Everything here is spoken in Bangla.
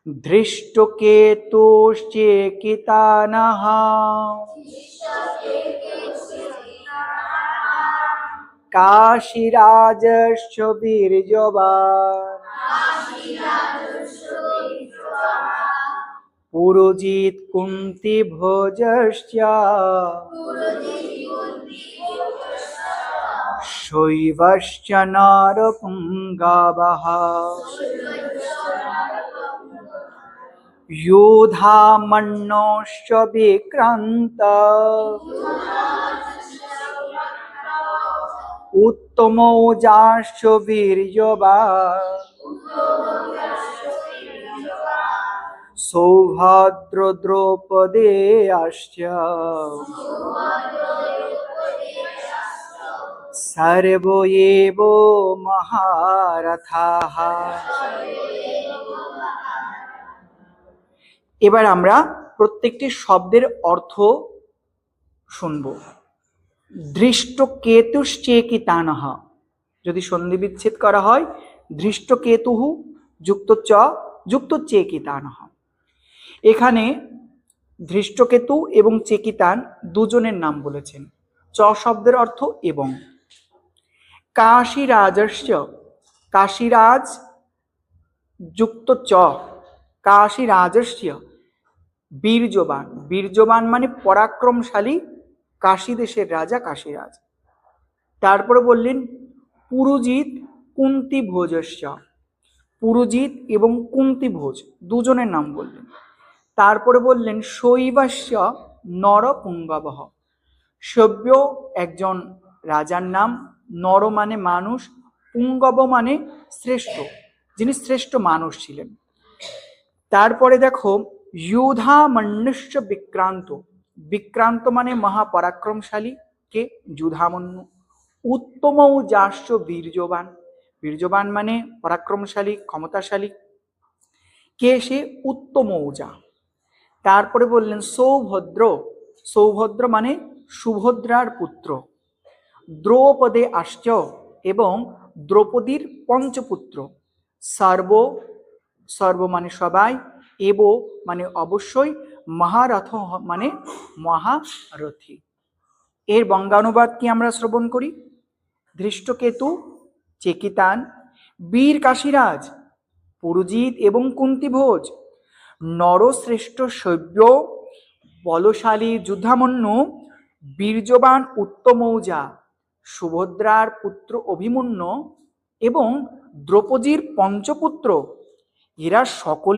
धृष्टकेतुश्चेकितानः काशीराजश्च वीर्यवान् पुरोजित् कुन्तीभोजश्च शैवश्च नरपुङ्गवः योधामन्योश्च विक्रान्त उत्तमौजाश्च वीर्यवान् सौभद्रो द्रौपदेयश्च सर्वे एव महारथाः। এবার আমরা প্রত্যেকটি শব্দের অর্থ শুনব। ধৃষ্টকেতুশ্চেকিতানঃ, যদি সন্ধি বিচ্ছেদ করা হয় ধৃষ্টকেতুঃ যুক্ত চ যুক্ত চেকিতানঃ। এখানে ধৃষ্টকেতু এবং চেকিতান দুজনের নাম বলেছেন। চ শব্দের অর্থ এবং। কাশীরাজস্য, কাশীরাজ যুক্ত চ কাশীরাজস্য বীর্যবান, বীর্যবান মানে পরাক্রমশালী, কাশী দেশের রাজা কাশীরাজ। তারপরে বললেন পুরুজিৎ কুন্তী ভোজস্য, পুরুজিৎ এবং কুন্তী ভোজ দুজনের নাম বললেন। তারপরে বললেন শৈবাস্য নরপুঙ্গবঃ, সভ্য একজন রাজার নাম, নর মানে মানুষ, পুঙ্গব মানে শ্রেষ্ঠ, যিনি শ্রেষ্ঠ মানুষ ছিলেন। তারপরে দেখো যুধামন্যুশ্চ বিক্রান্ত, বিক্রান্ত মানে মহাপরাক্রমশালী কে যুধামন্যু। উত্তমৌজাশ্চ বীর্যবান, বীর্যবান মানে পরাক্রমশালী ক্ষমতাশালী কে সে উত্তমৌজা। তারপরে বললেন সৌভদ্র, সৌভদ্র মানে সুভদ্রার পুত্র। দ্রৌপদে আশ্চ এবং দ্রৌপদীর পঞ্চপুত্র। সর্ব, সর্ব মানে সবাই, এব মানে অবশ্যই, মহারথ মানে মহারথী। এর বঙ্গানুবাদ কি আমরা শ্রবণ করি। ধৃষ্টকেতু চেকিতান, বীর কাশীরাজ, পুরুজিৎ এবং কুন্তীভোজ, নরশ্রেষ্ঠ সভ্য বলশালী যুধামন্যু, বীর্যবান উত্তমৌজা, সুভদ্রার পুত্র অভিমন্যু এবং দ্রৌপদীর পঞ্চপুত্র, এরা সকল